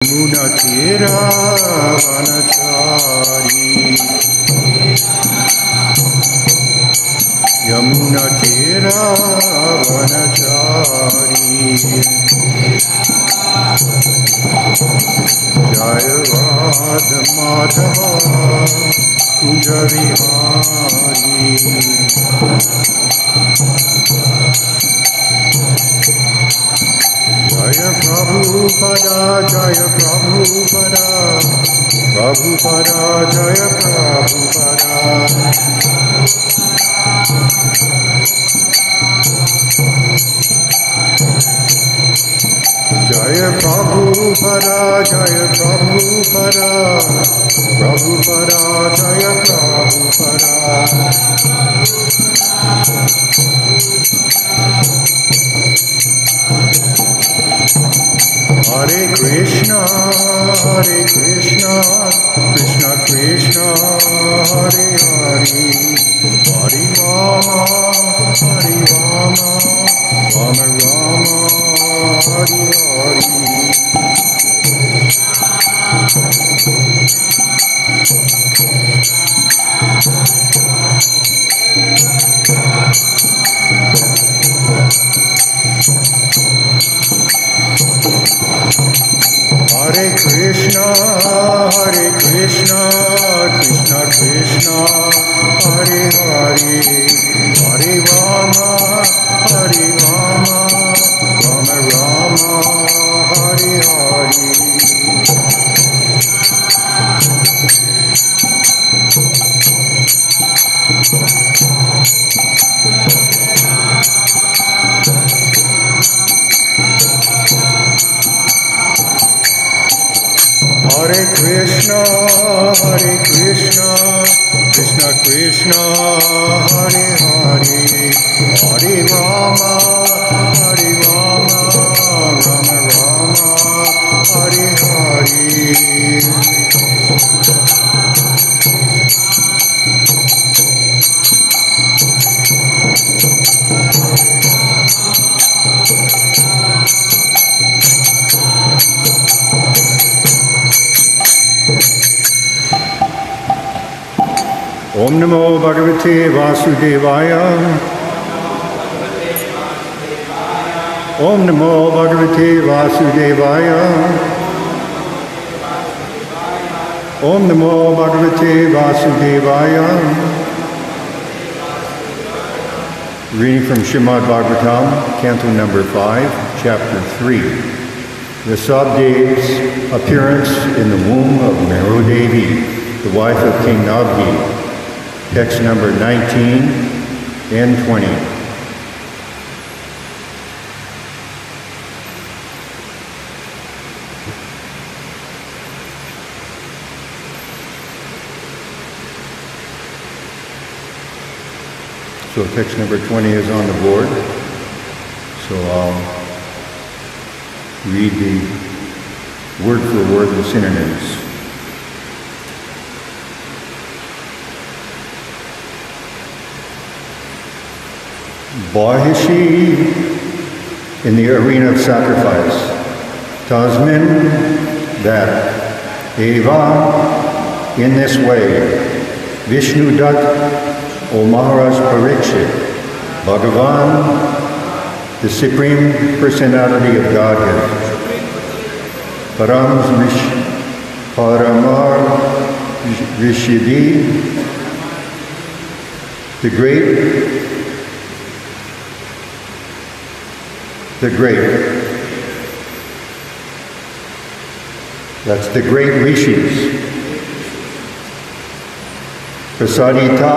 Munatira Vanachari Yamunatira Vanachari Jaya Radha Madhava Kunja Vihari Jaya Prabhupada, Jaya Prabhupada, Prabhupada, Jaya Prabhupada. Jaya Prabhupada, Jaya Prabhupada, Prabhupada, Jaya Prabhupada. Hare Krishna, Krishna Krishna, Hare Hare, Hare Rama, Rama Rama, Hare Hare. Hare Krishna, Krishna Krishna, Hare Hare, Hare Rama, Rama Rama, Hare Hare. Hare Krishna, Krishna Krishna, Hare Hare, Hare Rama, Rama Rama, Hare Hare. Om Namo Bhagavate Vasudevaya. Om Namo Bhagavate Vasudevaya. Om Namo Bhagavate Vasudevaya. Reading from Srimad Bhagavatam, Canto number 5, Chapter 3. Vyasadev's appearance in the womb of Meru Devi, the wife of King Nabhi. Text number 19 and 20. So text number 20 is on the board. So I'll read the word for word the synonyms. Bahishi, in the arena of sacrifice. Tasmin, that. Eva, in this way. Vishnu Dat, O Maharaj Parikshit. Bhagavan, the Supreme Personality of Godhead. Paramar Rishidi, the great. That's the great rishis. Prasadita,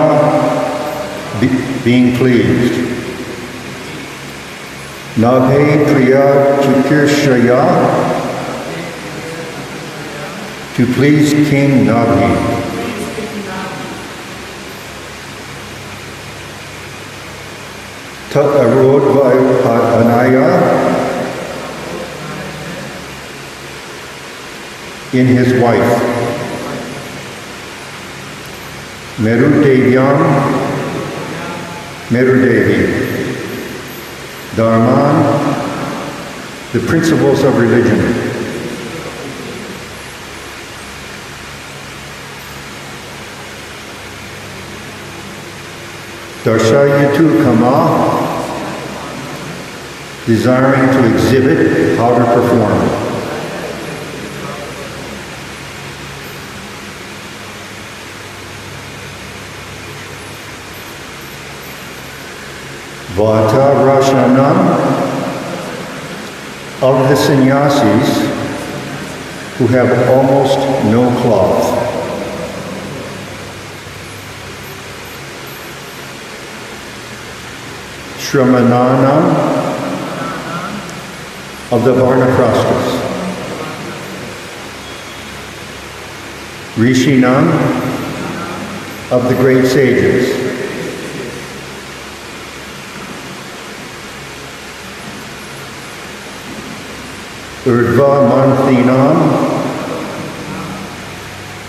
being pleased. Nabhe Priya Chikirshaya, to please King Nabhi. Anaya, in his wife. Meru Devi, Dharman, the principles of religion. Darshayatu Kama, desiring to exhibit how to perform. Vata Rashanam, of the sannyasis who have almost no cloth. Shramananam, of the Varnaprasthas. Rishinam, of the great sages. Urdhva Manthinam,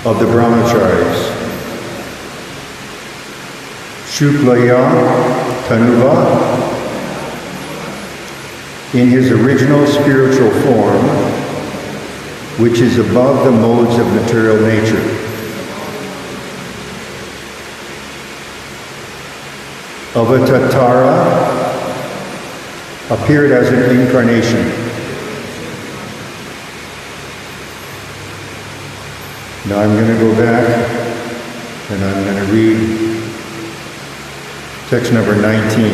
of the brahmacharis. Shuklayam Tanuva, in his original spiritual form, which is above the modes of material nature. Avatatara appeared as an incarnation. Now I'm going to go back and I'm going to read text number 19.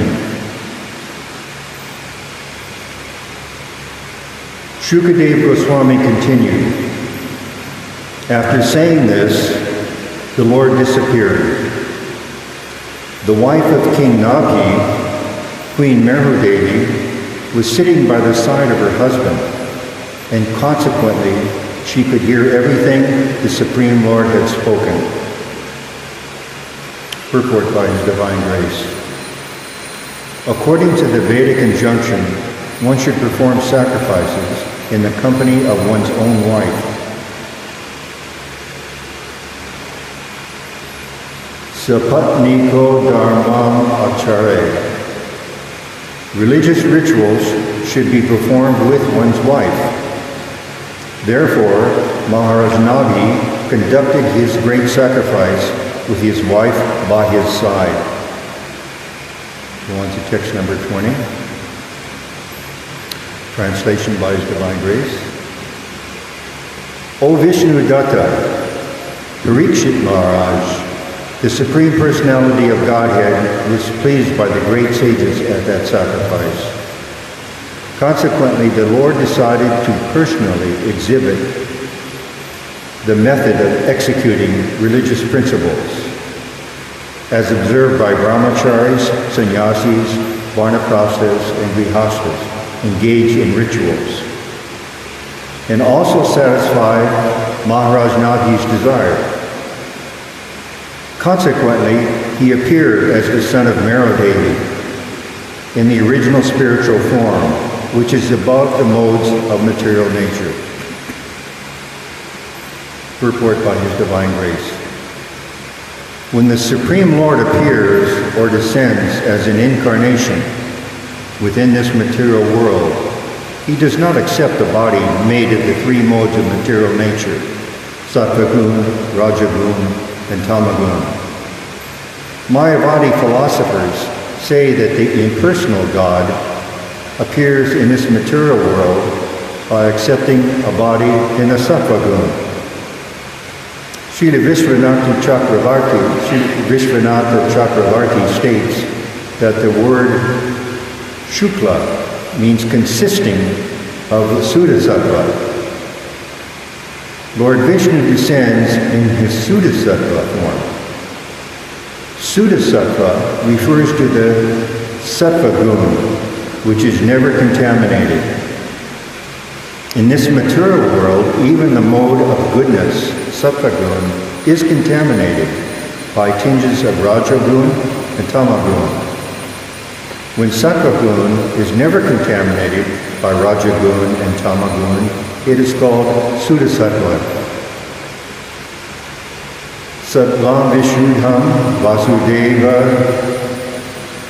Shukadeva Goswami continued. After saying this, the Lord disappeared. The wife of King Nabhi, Queen Meru-Devi, was sitting by the side of her husband, and consequently she could hear everything the Supreme Lord had spoken. Purport by His Divine Grace. According to the Vedic injunction, one should perform sacrifices in the company of one's own wife. Sapatniko dharmam acharya. Religious rituals should be performed with one's wife. Therefore, Maharaj Nabhi conducted his great sacrifice with his wife by his side. Go on to text number 20. Translation by His Divine Grace. O Vishnu Datta, Parikshit Maharaj, the Supreme Personality of Godhead was pleased by the great sages at that sacrifice. Consequently, the Lord decided to personally exhibit the method of executing religious principles, as observed by brahmacharis, sannyasis, varnaprasthas, and grihasthas engaged in rituals, and also satisfy Maharaj Nabhi's desire. Consequently, he appeared as the son of Meru-Devi in the original spiritual form, which is above the modes of material nature. Purport by His Divine Grace. When the Supreme Lord appears or descends as an incarnation within this material world, he does not accept a body made of the three modes of material nature, Sattva-gun, Rajagun, and Tamagun. Mayavadi philosophers say that the impersonal God appears in this material world by accepting a body in a Sattva-gun. Srila Vishwanatha Chakravarti states that the word Shukla means consisting of Suddha-sattva. Lord Vishnu descends in his Suddha-sattva form. Suddha-sattva refers to the Sattva-gun, which is never contaminated. In this material world, even the mode of goodness, Sattva-gun, is contaminated by tinges of Rajagun and Tamagun. When Sattva-gun is never contaminated by Rajagun and Tamagun, it is called Suddha-sattva. Sattvam Vishuddham Vasudeva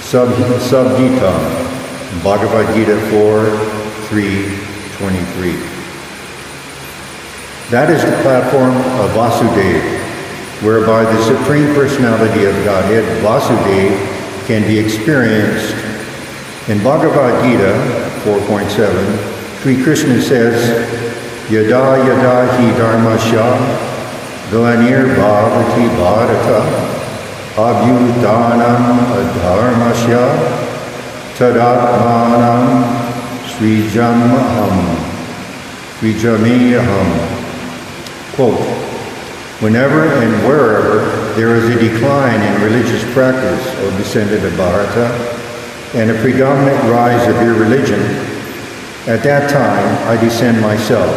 Sabditam. Bhagavad Gita 4:3-23. That is the platform of Vasudeva, whereby the Supreme Personality of Godhead, Vasudeva, can be experienced. In Bhagavad Gita 4.7, Sri Krishna says, Yada yada hi dharmasya glanir bhavati bharata abhyutanam adharmasya tadatmanam srijamaham. Quote, whenever and wherever there is a decline in religious practice, O descendant of Bharata, and a predominant rise of irreligion, at that time I descend myself.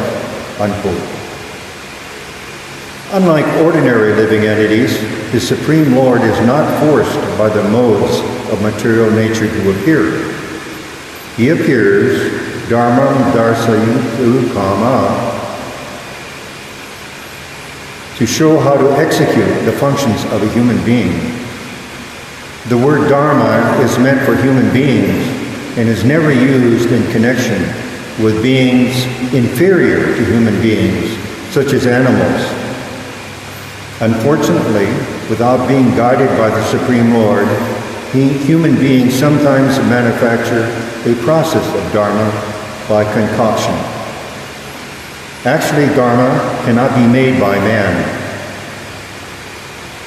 Unquote. Unlike ordinary living entities, the Supreme Lord is not forced by the modes of material nature to appear. He appears, dharmam darsayutu kama, to show how to execute the functions of a human being. The word dharma is meant for human beings and is never used in connection with beings inferior to human beings, such as animals. Unfortunately, without being guided by the Supreme Lord, human beings sometimes manufacture a process of dharma by concoction. Actually, dharma cannot be made by man.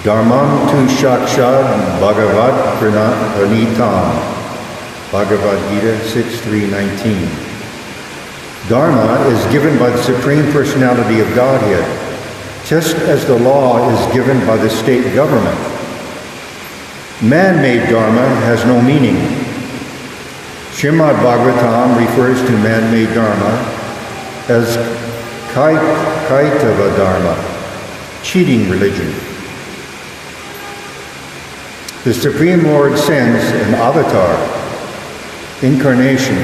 Dharmam tu shakshad bhagavat pranitam. Bhagavad Gita 6.3.19. Dharma is given by the Supreme Personality of Godhead, just as the law is given by the state government. Man-made dharma has no meaning. Srimad Bhagavatam refers to man-made dharma as Kaitava Dharma, cheating religion. The Supreme Lord sends an avatar, incarnation,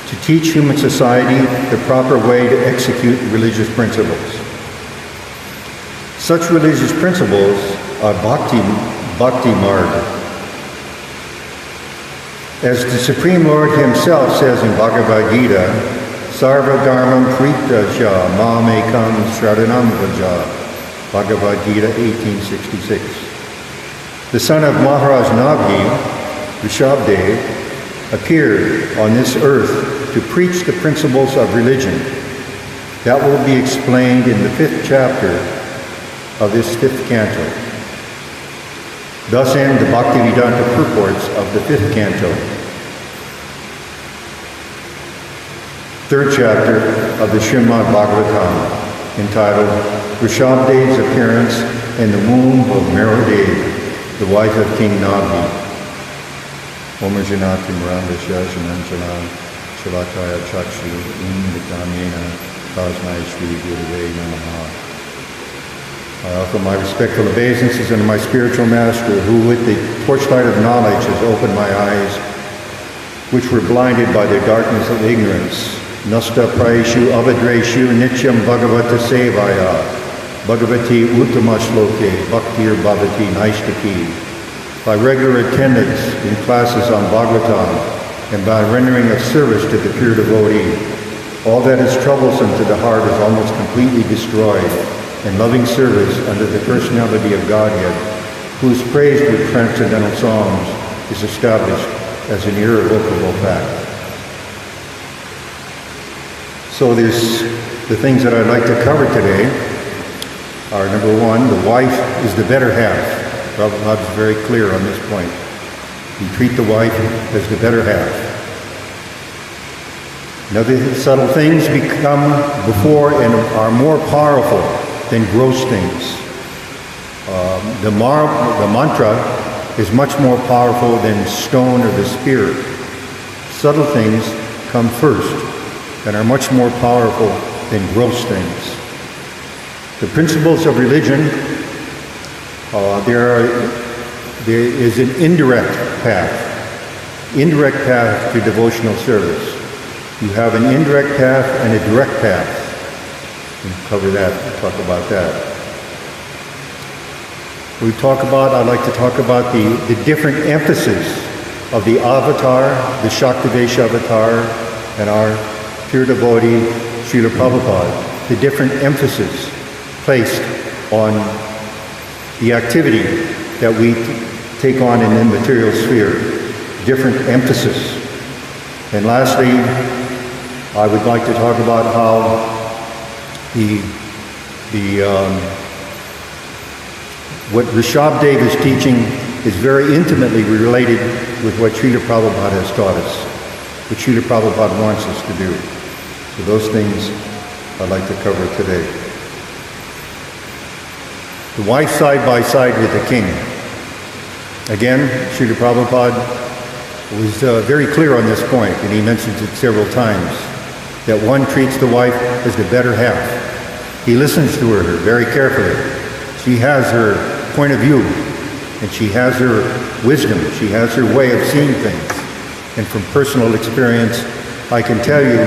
to teach human society the proper way to execute religious principles. Such religious principles are bhakti marga. As the Supreme Lord himself says in Bhagavad Gita, Sarva Dharmam Pritaja Mamekam Shradanam Vaja. Bhagavad Gita 1866. The son of Maharaj Naghi, Rishabdev, appeared on this earth to preach the principles of religion. That will be explained in the 5th chapter of this 5th canto. Thus end the Bhaktivedanta purports of the 5th canto. 3rd chapter of the Srimad Bhagavatam, entitled Rishabdev's Appearance in the Womb of Merodev, the wife of King Naghi. Om Janati Miranda Shashananjana Shalataya Chakshu Indamena Tasmai Shri Gurave Namaha. I offer my respectful obeisances unto my spiritual master, who with the torchlight of knowledge has opened my eyes, which were blinded by the darkness of ignorance. Nasta Praishu Avadreshu Nityam Bhagavata Sevaya Bhagavati Uttama-shloke Bhaktir Bhavati Naishtaki. By regular attendance in classes on Bhagavatam and by rendering of service to the pure devotee, all that is troublesome to the heart is almost completely destroyed, and loving service under the personality of Godhead, who is praised with transcendental songs, is established as an irrevocable fact. So the things that I'd like to cover today are, number one, the wife is the better half. Prabhupada is very clear on this point. You treat the wife as the better half. Now the subtle things become before and are more powerful than gross things. The mantra is much more powerful than stone or the spear. Subtle things come first and are much more powerful than gross things. The principles of religion, there is an indirect path to devotional service. You have an indirect path and a direct path. We'll cover that, talk about that. I'd like to talk about the different emphasis of the avatar, the Shaktivesh avatar, and our pure devotee, Srila Prabhupada, the different emphasis placed on the activity that we take on in the material sphere, different emphasis. And lastly, I would like to talk about how what Rishabdev is teaching is very intimately related with what Srila Prabhupada has taught us, what Srila Prabhupada wants us to do. So those things I'd like to cover today. The wife side by side with the king. Again, Srila Prabhupada was very clear on this point, and he mentions it several times, that one treats the wife as the better half. He listens to her very carefully. She has her point of view, and she has her wisdom. She has her way of seeing things. And from personal experience, I can tell you,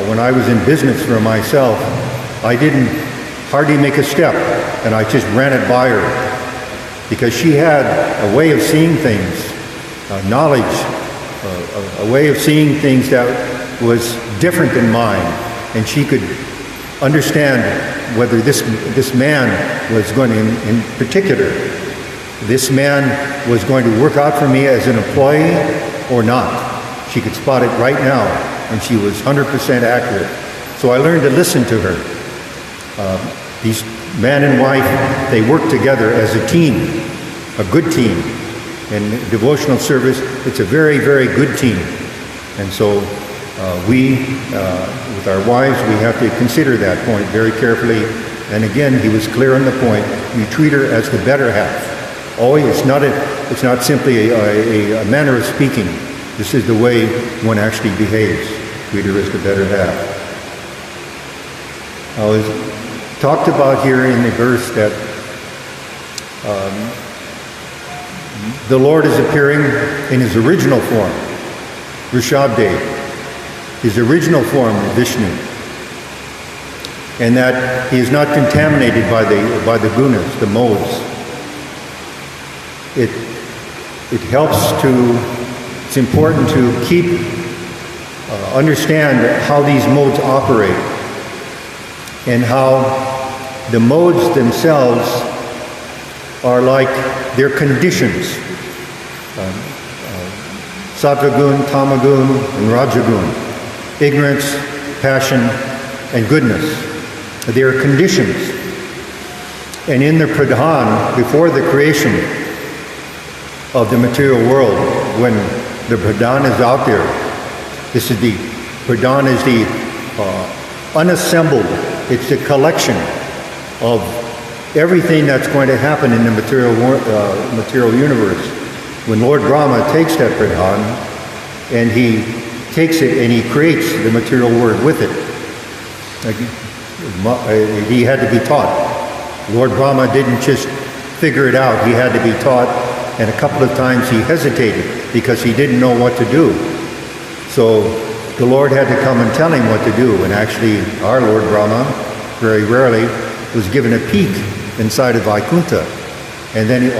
when I was in business for myself, I didn't hardly make a step, and I just ran it by her. Because she had a way of seeing things, knowledge, a way of seeing things that was different than mine. And she could understand whether this man was going to, in particular, this man was going to work out for me as an employee or not. She could spot it right now, and she was 100% accurate. So I learned to listen to her. These man and wife, they work together as a team, a good team. In devotional service, it's a very, very good team. And so we, with our wives, we have to consider that point very carefully. And again, he was clear on the point, you treat her as the better half. Always, it's not simply a manner of speaking. This is the way one actually behaves. Treat her as the better half. Now, it's talked about here in the verse that the Lord is appearing in his original form, Rishabdev, his original form, Vishnu, and that he is not contaminated by the gunas, the modes. It's important to keep, understand how these modes operate and how the modes themselves are like their conditions. Sattvagun, Tamagun, and Rajagun. Ignorance, passion, and goodness. They are conditions. And in the Pradhan, before the creation of the material world, when the Pradhan is out there, Pradhan is the unassembled, it's the collection of everything that's going to happen in the material universe. When Lord Brahma takes that Pradhan, and he takes it and he creates the material world with it. He had to be taught. Lord Brahma didn't just figure it out. He had to be taught, and a couple of times he hesitated because he didn't know what to do. So the Lord had to come and tell him what to do, and actually our Lord Brahma, very rarely, was given a peek inside of Vaikuntha, and then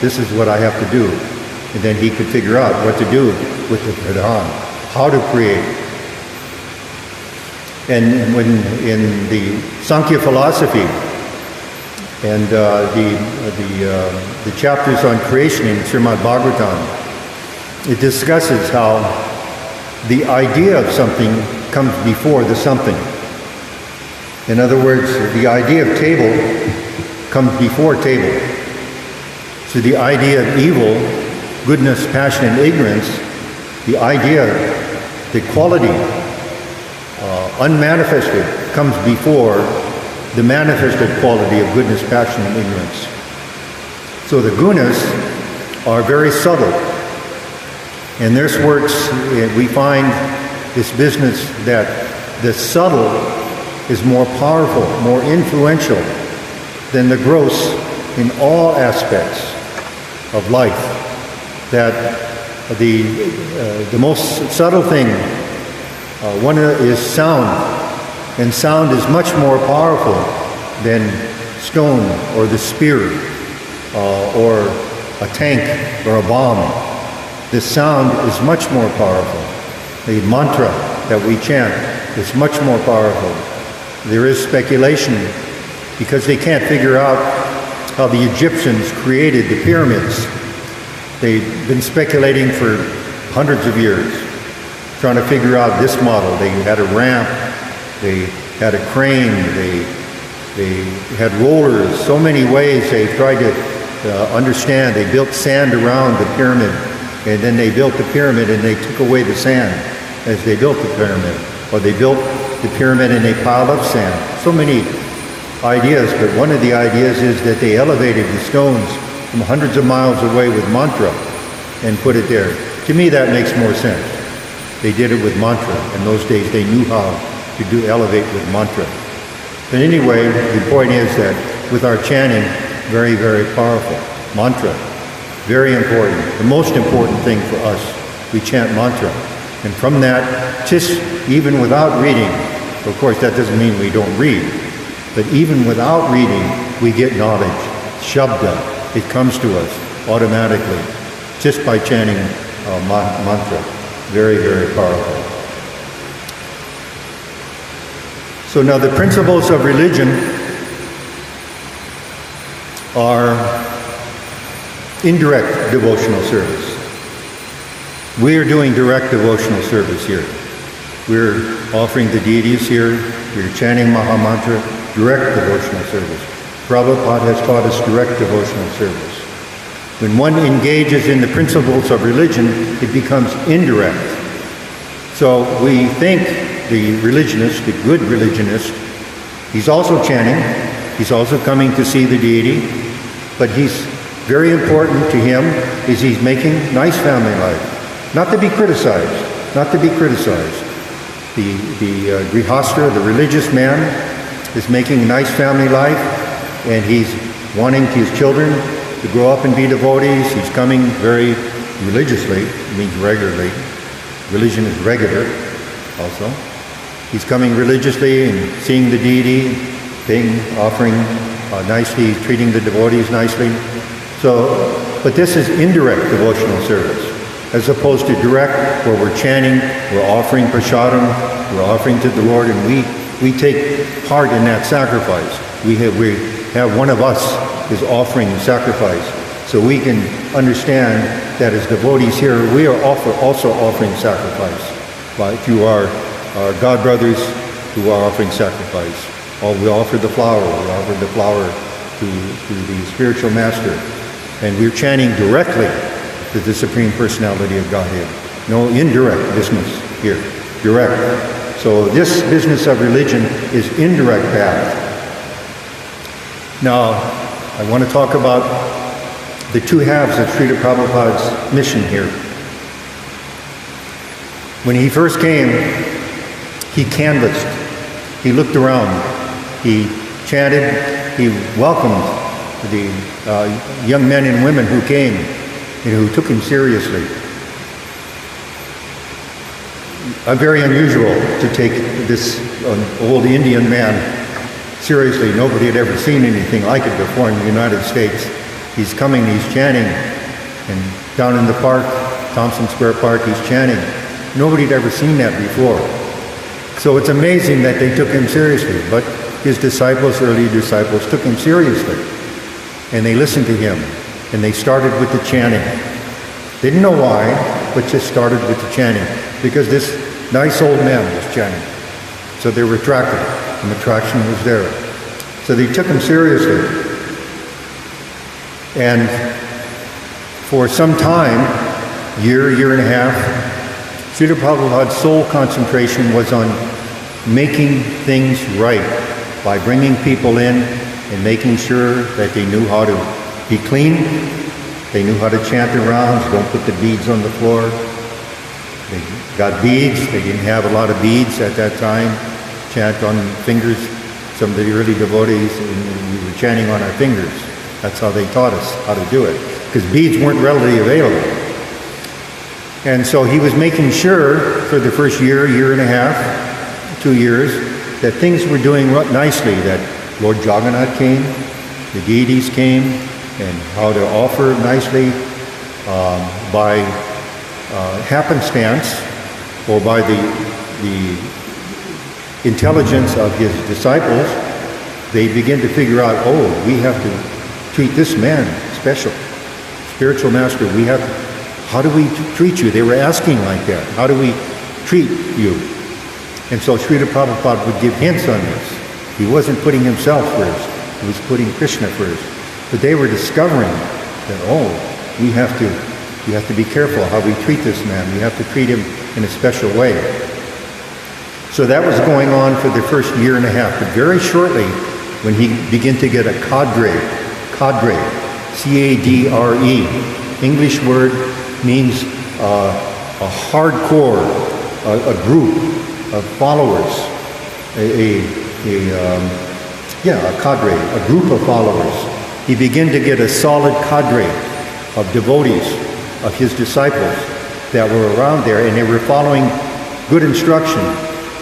this is what I have to do. And then he could figure out what to do with the Pradhan, how to create. And when in the Sankhya philosophy and the chapters on creation in Srimad Bhagavatam, it discusses how the idea of something comes before the something. In other words, the idea of table comes before table. So the idea of evil, goodness, passion, and ignorance, the idea, the quality, unmanifested, comes before the manifested quality of goodness, passion, and ignorance. So the gunas are very subtle. In this works, we find this business that the subtle is more powerful, more influential than the gross in all aspects of life. That the most subtle thing, one is sound, and sound is much more powerful than stone or the spear or a tank or a bomb. The sound is much more powerful. The mantra that we chant is much more powerful. There is speculation because they can't figure out how the Egyptians created the pyramids They've been speculating for hundreds of years, trying to figure out this model. They had a ramp, they had a crane, they had rollers, so many ways they tried to understand. They built sand around the pyramid, and then they built the pyramid and they took away the sand as they built the pyramid. Or they built the pyramid and they piled up sand. So many ideas, but one of the ideas is that they elevated the stones from hundreds of miles away with mantra and put it there. To me, that makes more sense. They did it with mantra. In those days, they knew how to elevate with mantra. But anyway, the point is that with our chanting, very, very powerful. Mantra, very important. The most important thing for us, we chant mantra. And from that, just even without reading, of course that doesn't mean we don't read, but even without reading, we get knowledge. Shabda, it comes to us automatically, just by chanting mantra. Very, very powerful. So now the principles of religion are indirect devotional service. We are doing direct devotional service here. We're offering the deities here. We're chanting Mahamantra, direct devotional service. Prabhupada has taught us direct devotional service. When one engages in the principles of religion, it becomes indirect. So we think the religionist, the good religionist, he's also chanting, he's also coming to see the deity, but he's very important to him is he's making nice family life. Not to be criticized, not to be criticized. The grihastha, the religious man, is making a nice family life, and he's wanting his children to grow up and be devotees. He's coming very religiously, it means regularly. Religion is regular also. He's coming religiously and seeing the deity, offering nicely, treating the devotees nicely. So, but this is indirect devotional service, as opposed to direct, where we're chanting, we're offering prasadam, we're offering to the Lord, and we take part in that sacrifice. We have one of us is offering the sacrifice, so we can understand that as devotees here, we are also offering sacrifice to our God brothers who are offering sacrifice. We offer the flower. We offer the flower to the spiritual master, and we're chanting directly to the Supreme Personality of Godhead. No indirect business here, direct. So this business of religion is indirect path. Now, I want to talk about the two halves of Srila Prabhupada's mission here. When he first came, he canvassed, he looked around, he chanted, he welcomed the young men and women who came and who took him seriously. Very unusual to take this old Indian man seriously. Nobody had ever seen anything like it before in the United States. He's coming, he's chanting, and down in the park, Thompson Square Park, he's chanting. Nobody had ever seen that before. So it's amazing that they took him seriously, but his disciples, early disciples, took him seriously. And they listened to him, and they started with the chanting. They didn't know why, but just started with the chanting, because this nice old man was chanting. So they were attracted, and attraction was there. So they took him seriously. And for some time, year and a half, Srila Prabhupada's sole concentration was on making things right by bringing people in and making sure that they knew how to be clean, they knew how to chant their rounds, don't put the beads on the floor. They got beads, they didn't have a lot of beads at that time, chant on fingers. Some of the early devotees, we were chanting on our fingers. That's how they taught us how to do it, because beads weren't readily available. And so he was making sure for the first year and a half, 2 years, that things were doing nicely, that Lord Jagannath came, the deities came, and how to offer nicely by happenstance or by the intelligence of his disciples. They begin to figure out, oh, we have to treat this man special. spiritual master, how do we treat you? They were asking like that. How do we treat you? And so Srila Prabhupada would give hints on this. He wasn't putting himself first. He was putting Krishna first. But they were discovering that, we have to be careful how we treat this man. We have to treat him in a special way. So that was going on for the first year and a half. But very shortly, when he began to get a cadre, C-A-D-R-E, English word means a hardcore, a group of followers, a cadre, a group of followers. He began to get a solid cadre of devotees, of his disciples that were around there, and they were following good instruction,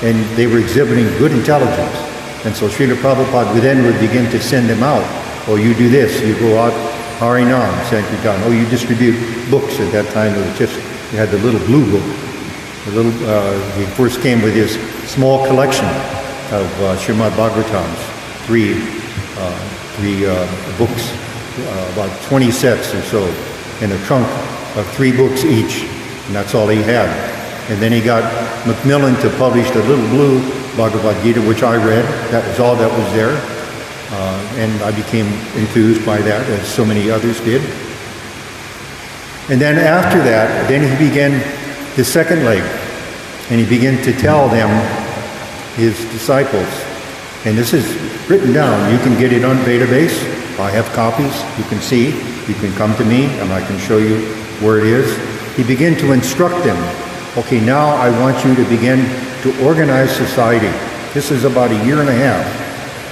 and they were exhibiting good intelligence. And so Srila Prabhupada would begin to send them out. You do this, you go out, Harinam, Sankirtan. You distribute books. At that time, you had the little blue book. He first came with his small collection of Srimad Bhagavatam's three books, about 20 sets or so, in a trunk of 3 books each, and that's all he had. And then he got Macmillan to publish the little blue Bhagavad Gita, which I read. That was all that was there. And I became enthused by that, as so many others did. And then after that, then he began the second leg. And he began to tell them, his disciples, and this is written down. You can get it on database. I have copies. You can see. You can come to me, and I can show you where it is. He began to instruct them. Okay, now I want you to begin to organize society. This is about a year and a half,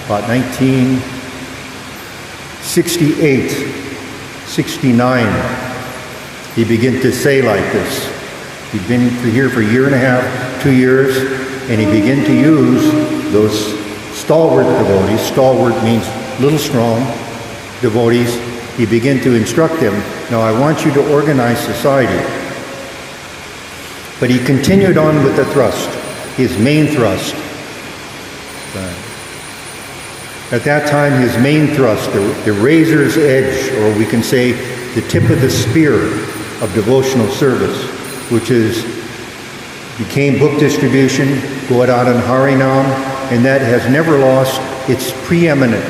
about 1968, 69. He began to say like this. He'd been here for a year and a half, 2 years, and he began to use those stalwart devotees. Stalwart means little strong devotees. He began to instruct them. Now I want you to organize society. But he continued on with the thrust, his main thrust. At that time, his main thrust, the razor's edge, or we can say the tip of the spear of devotional service, which became book distribution, going out on Harinam, and that has never lost its preeminent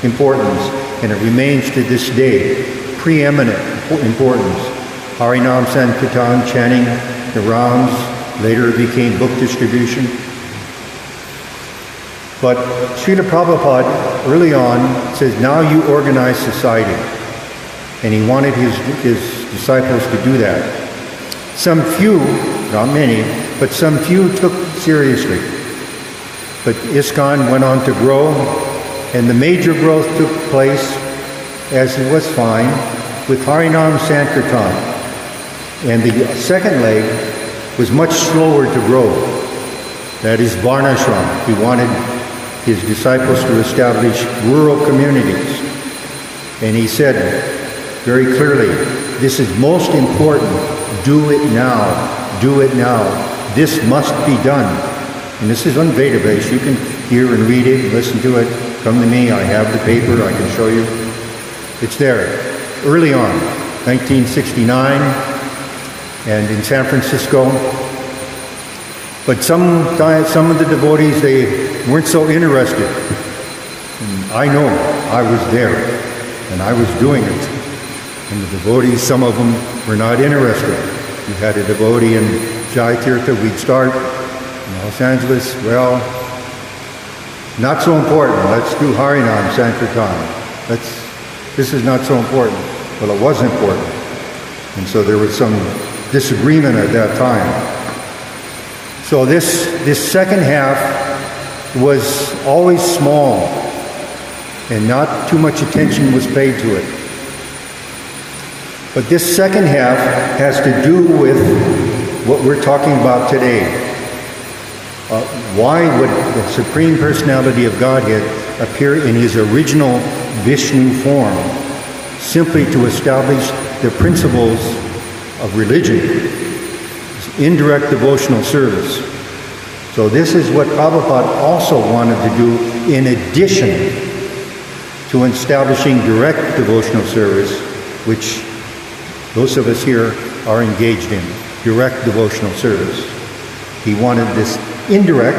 importance, and it remains to this day preeminent importance. Harinam Sankirtan, chanting the rounds, later it became book distribution. But Srila Prabhupada, early on, says, now you organize society. And he wanted his disciples to do that. Some few, not many, but some few took seriously. But ISKCON went on to grow, and the major growth took place, as it was fine, with Harinam Sankirtan. And the second leg was much slower to grow. That is Varnashram. He wanted his disciples to establish rural communities. And he said very clearly, this is most important. Do it now. Do it now. This must be done. And this is on database. You can hear and read it, listen to it. Come to me. I have the paper. I can show you. It's there. Early on, 1969, and in San Francisco. But some of the devotees, they weren't so interested. And I know, I was there, and I was doing it. And the devotees, some of them were not interested. We had a devotee in Jaitirtha, we'd start in Los Angeles. Well, not so important. Let's do Harinam Sankirtan. This is not so important. Well, it was important. And so there was some disagreement at that time. So this second half was always small, and not too much attention was paid to it. But this second half has to do with what we're talking about today. Why would the Supreme Personality of Godhead appear in his original Vishnu form? Simply to establish the principles of religion, indirect devotional service. So this is what Prabhupada also wanted to do in addition to establishing direct devotional service, which Those of us here are engaged in direct devotional service. He wanted this indirect,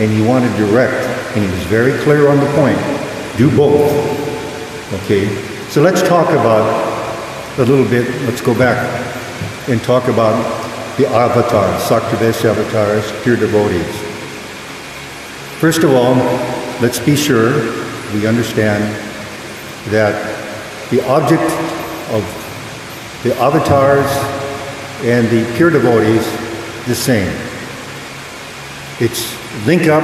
and he wanted direct, and he was very clear on the point. Do both. Okay? So let's talk about a little bit, let's go back and talk about the avatars, Saktivesha avatars, pure devotees. First of all, let's be sure we understand that the object of the avatars and the pure devotees the same. It's link up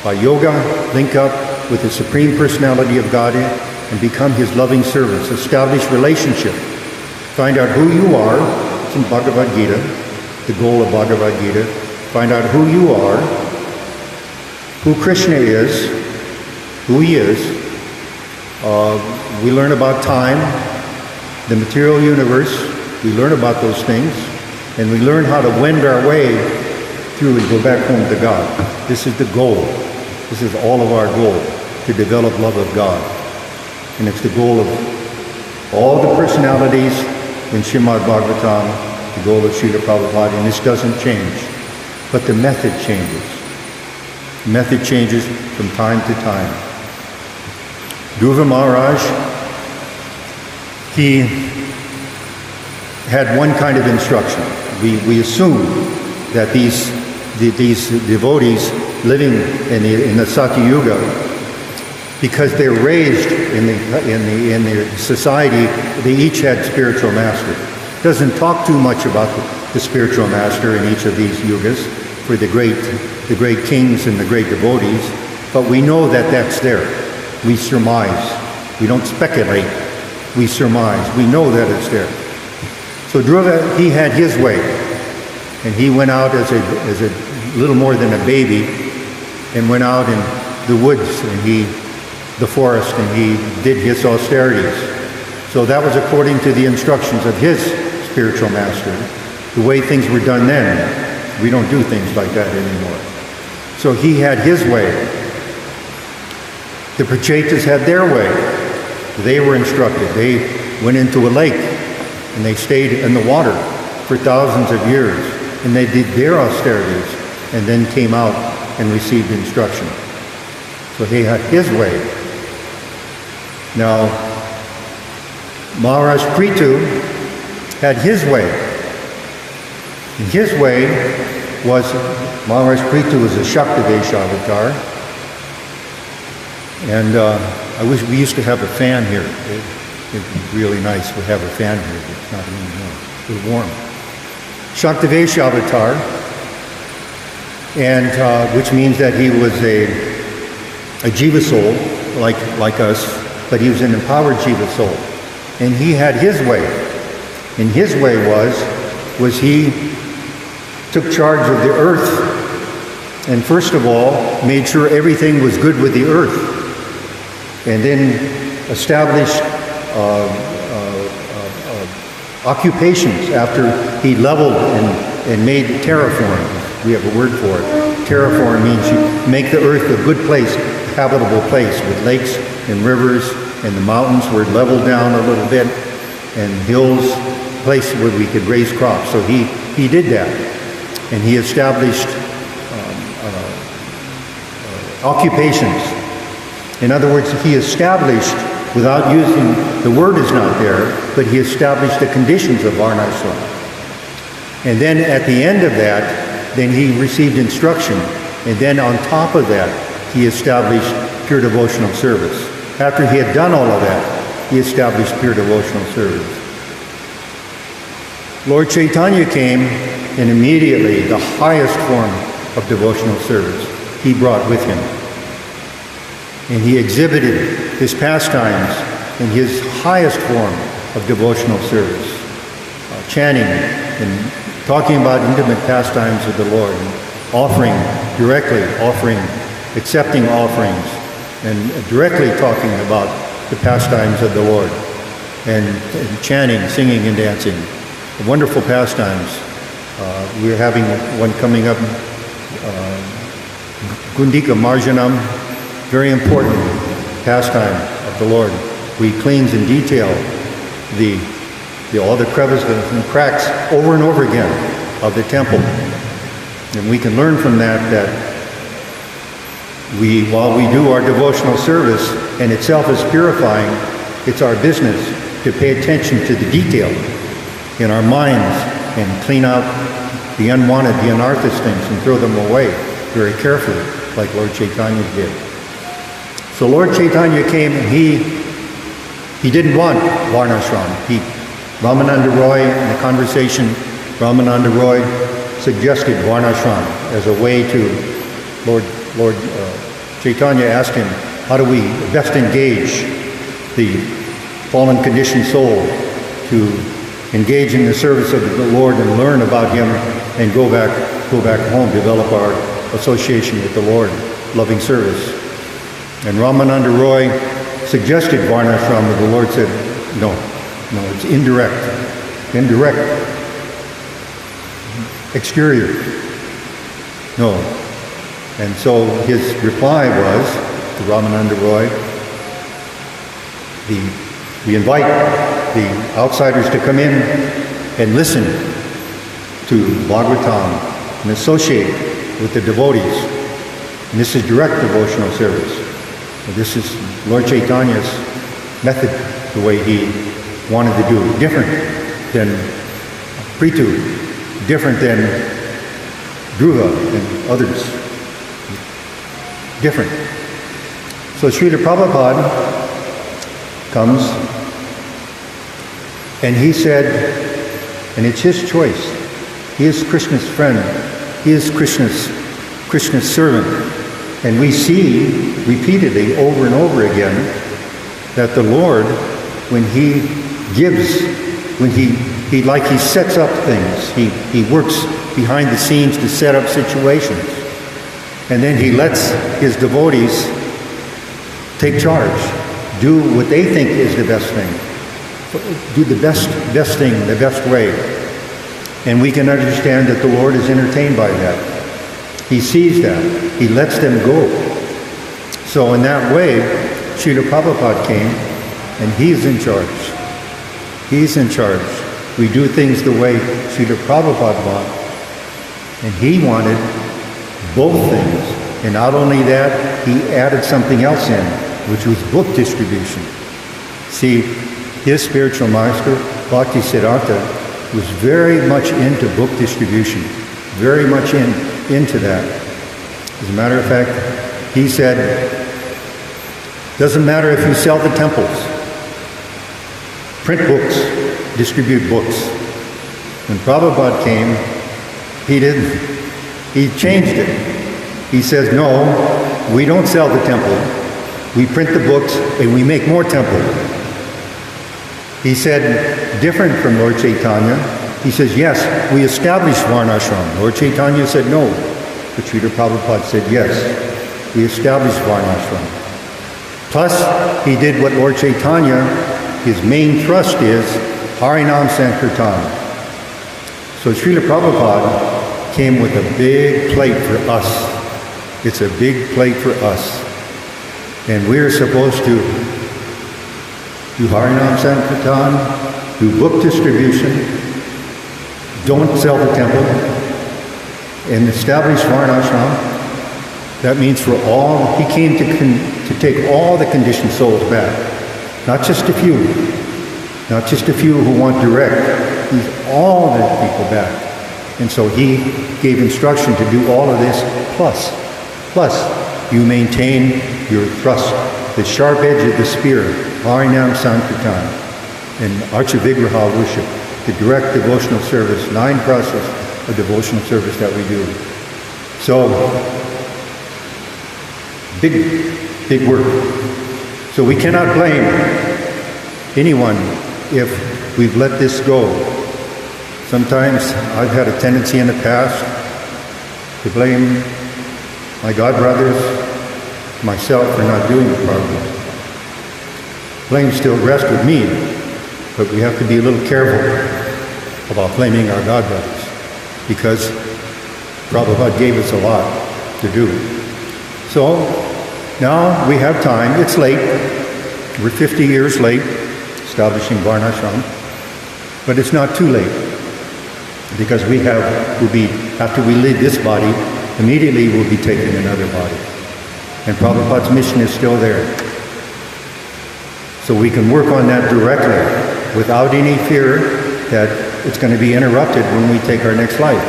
by yoga, link up with the Supreme Personality of Godhead and become His loving servants. Establish relationship. Find out who you are. It's in Bhagavad Gita, the goal of Bhagavad Gita. Find out who you are, who Krishna is, who He is. We learn about time, the material universe. We learn about those things, and we learn how to wend our way through and go back home to God. This is the goal. This is all of our goal, to develop love of God. And it's the goal of all the personalities in Srimad Bhagavatam, the goal of Srila Prabhupada, and this doesn't change. But the method changes. The method changes from time to time. Dhruva Maharaj, he had one kind of instruction. We assume that these devotees living in the Satyuga, because they're raised in the society, they each had spiritual master. Doesn't talk too much about the spiritual master in each of these yugas for the great kings and the great devotees, but we know that that's there. We surmise. We don't speculate. We surmise. We know that it's there. So Dhruva, he had his way, and he went out as a little more than a baby, and went out in the woods and the forest, and he did his austerities. So that was according to the instructions of his spiritual master. The way things were done then, we don't do things like that anymore. So he had his way. The Prachetas had their way. They were instructed. They went into a lake and they stayed in the water for thousands of years, and they did their austerities and then came out and received instruction. So he had his way. Now, Maharaj Prithu had his way. And his way was, Maharaj Prithu was a Shaktivesha avatar. And I wish we used to have a fan here. It'd be really nice to have a fan here, but it's not anymore. It's warm. Shaktivesha avatar, and which means that he was a jiva soul, like us, but he was an empowered jiva soul. And he had his way. And his way was he took charge of the earth, and first of all, made sure everything was good with the earth. And then established occupations after he leveled and made terraform. We have a word for it. Terraform means you make the earth a good place, a habitable place with lakes and rivers, and the mountains were leveled down a little bit, and hills, place where we could raise crops. So he did that. And he established occupations. In other words, he established, without using, the word is not there, but he established the conditions of Varnashram. And then at the end of that, then he received instruction. And then on top of that, he established pure devotional service. After he had done all of that, he established pure devotional service. Lord Chaitanya came, and immediately the highest form of devotional service he brought with him. And he exhibited his pastimes in his highest form of devotional service, chanting and talking about intimate pastimes of the Lord, and accepting offerings, and directly talking about the pastimes of the Lord, and chanting, singing, and dancing. Wonderful pastimes. We're having one coming up, Gundika Marjanam, very important pastime of the Lord. We cleanse in detail the all the crevices and cracks over and over again of the temple. And we can learn from that while we do our devotional service, and itself is purifying, it's our business to pay attention to the detail in our minds and clean out the unwanted, the anarthas things, and throw them away very carefully, like Lord Chaitanya did. So Lord Chaitanya came, and he didn't want Varnashram. Ramananda Roy, in the conversation, Ramananda Roy suggested Varnashram as a way to, Lord Chaitanya asked him, how do we best engage the fallen conditioned soul to engage in the service of the Lord and learn about Him and go back home, develop our association with the Lord, loving service. And Ramananda Roy suggested Varnashram, but the Lord said, no, it's indirect, exterior, no. And so his reply was to Ramananda Roy, we invite the outsiders to come in and listen to Bhagavatam and associate with the devotees. And this is direct devotional service. And this is Lord Chaitanya's method, the way he wanted to do it. Different than Prithu, different than Dhruva and others. Different. So Srila Prabhupada comes and he said, and it's his choice, he is Krishna's friend, he is Krishna's servant, and we see repeatedly over and over again that the Lord, when he gives, when he sets up things, he works behind the scenes to set up situations, and then he lets his devotees take charge, do what they think is the best thing, do the best thing, the best way. And we can understand that the Lord is entertained by that. He sees that. He lets them go. So in that way, Srila Prabhupada came, and he's in charge. He's in charge. We do things the way Srila Prabhupada wants. And he wanted both things. And not only that, he added something else in, which was book distribution. See, his spiritual master, Bhakti Siddhanta, was very much into book distribution, very much into that. As a matter of fact, he said, doesn't matter if you sell the temples, print books, distribute books. When Prabhupada came, he didn't. He changed it. He says, no, we don't sell the temple. We print the books and we make more temples. He said, different from Lord Chaitanya. He says, yes, we established Varnashram. Lord Chaitanya said no. But Srila Prabhupada said, yes, we established Varnashram. Plus, he did what Lord Chaitanya, his main thrust is, Harinam Sankirtan. So Srila Prabhupada came with a big plate for us. It's a big plate for us. And we're supposed to do Harinam Sankirtan, do book distribution, don't sell the temple, and establish Varnashram. That means for all, he came to take all the conditioned souls back. Not just a few. Not just a few who want direct. He's all the people back. And so he gave instruction to do all of this, plus you maintain your thrust, the sharp edge of the spear, Harinam Sankirtan, and Archavigraha worship, the direct devotional service, 9 process of devotional service that we do. So, big work. So we cannot blame anyone if we've let this go. Sometimes I've had a tendency in the past to blame my godbrothers, myself for not doing it properly. Blame still rests with me, but we have to be a little careful about blaming our godbrothers, because Prabhupada gave us a lot to do. So now we have time. It's late. We're 50 years late establishing Varnashram. But it's not too late, because after we leave this body, immediately we'll be taking another body. And Prabhupada's mission is still there. So we can work on that directly without any fear that it's going to be interrupted when we take our next life,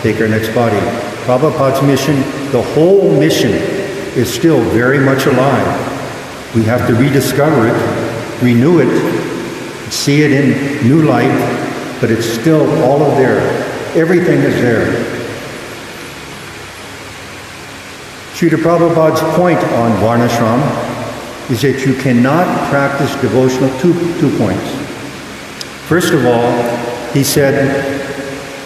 take our next body. Prabhupada's mission, the whole mission, is still very much alive. We have to rediscover it, renew it, see it in new light, but it's still all of there. Everything is there. Srila Prabhupada's point on Varnashram is that you cannot practice devotional two points. First of all, he said,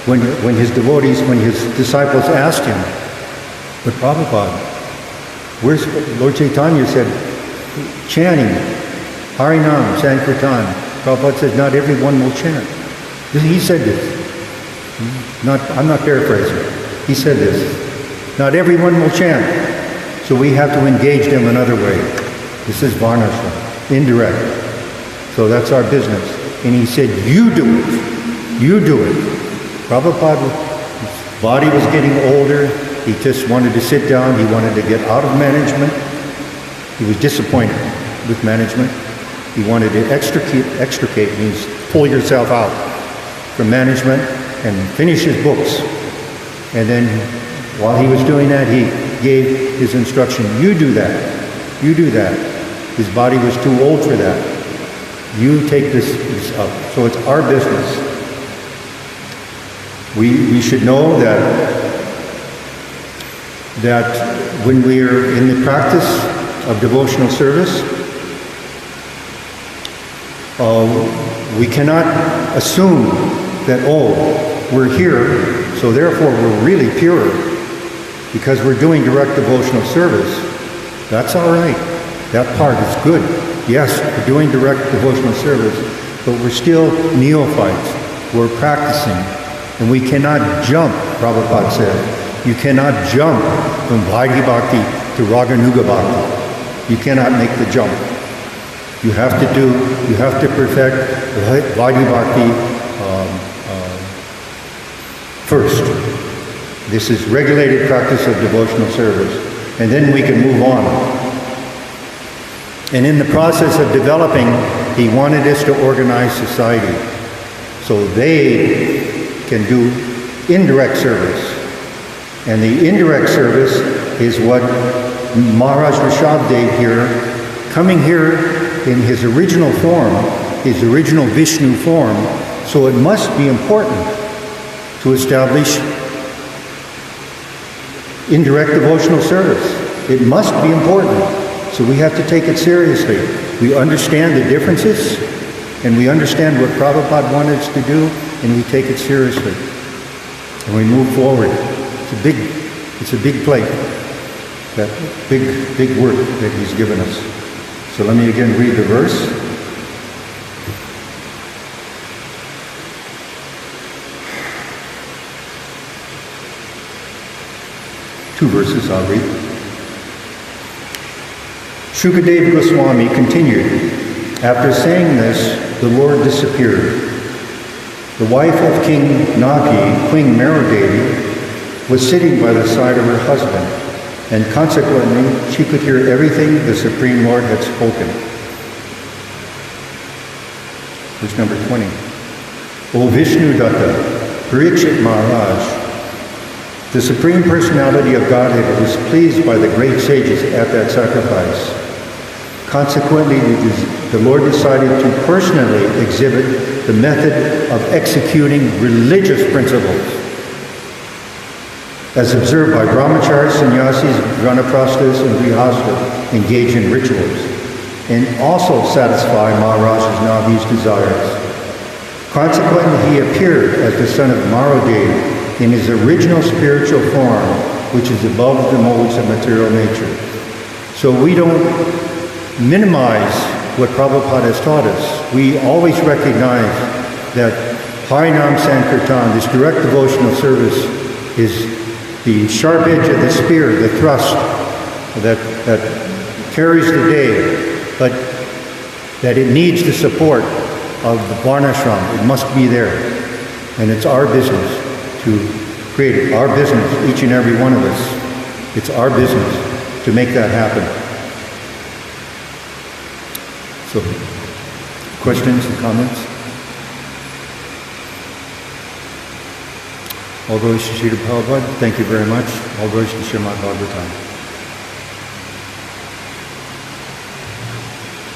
when his disciples asked him, but Prabhupada, where's Lord Chaitanya said, chanting, Harinam, Sankirtan. Prabhupada says, not everyone will chant. He said this. I'm not paraphrasing. He said this. Not everyone will chant. So we have to engage them another way. This is Varnashram, indirect. So that's our business. And he said, you do it. You do it. Prabhupada's body was getting older. He just wanted to sit down. He wanted to get out of management. He was disappointed with management. He wanted to extricate means pull yourself out from management and finish his books. And then while he was doing that, he gave his instruction, you do that. You do that. His body was too old for that. You take this up. So it's our business. We should know that when we are in the practice of devotional service, we cannot assume that, we're here, so therefore we're really pure because we're doing direct devotional service. That's all right. That part is good. Yes, we're doing direct devotional service, but we're still neophytes. We're practicing. And we cannot jump, Prabhupada said. You cannot jump from Vaidhi Bhakti to Raganuga Bhakti. You cannot make the jump. You have to perfect Vaidhi Bhakti first. This is regulated practice of devotional service. And then we can move on. And in the process of developing, he wanted us to organize society so they can do indirect service. And the indirect service is what Maharaj Rishabdev here, coming here in his original form, his original Vishnu form, so it must be important to establish indirect devotional service. It must be important. So we have to take it seriously. We understand the differences, and we understand what Prabhupada wanted us to do, and we take it seriously. And we move forward. It's a big plate, that big work that he's given us. So let me again read the verse. Two verses I'll read. Shukadeva Goswami continued, after saying this, the Lord disappeared. The wife of King Nagi, Queen Merodevi, was sitting by the side of her husband, and consequently she could hear everything the Supreme Lord had spoken. Verse number 20. O Vishnu Datta, Parikshit Maharaj, the Supreme Personality of Godhead was pleased by the great sages at that sacrifice. Consequently, the Lord decided to personally exhibit the method of executing religious principles, as observed by brahmacharis, sannyasis, vanaprasthas, and grihasthas engage in rituals, and also satisfy Maharaja's Navi's desires. Consequently, he appeared as the son of Marodev in his original spiritual form, which is above the modes of material nature. So we don't minimize what Prabhupada has taught us. We always recognize that Harinam Sankirtan, this direct devotional service, is the sharp edge of the spear, the thrust that carries the day, but that it needs the support of the Varnashram. It must be there. And it's our business to create it. Our business, each and every one of us. It's our business to make that happen. So, questions and comments? All goes to Srila Prabhupada. Thank you very much. All goes to Srimad Bhagavatam.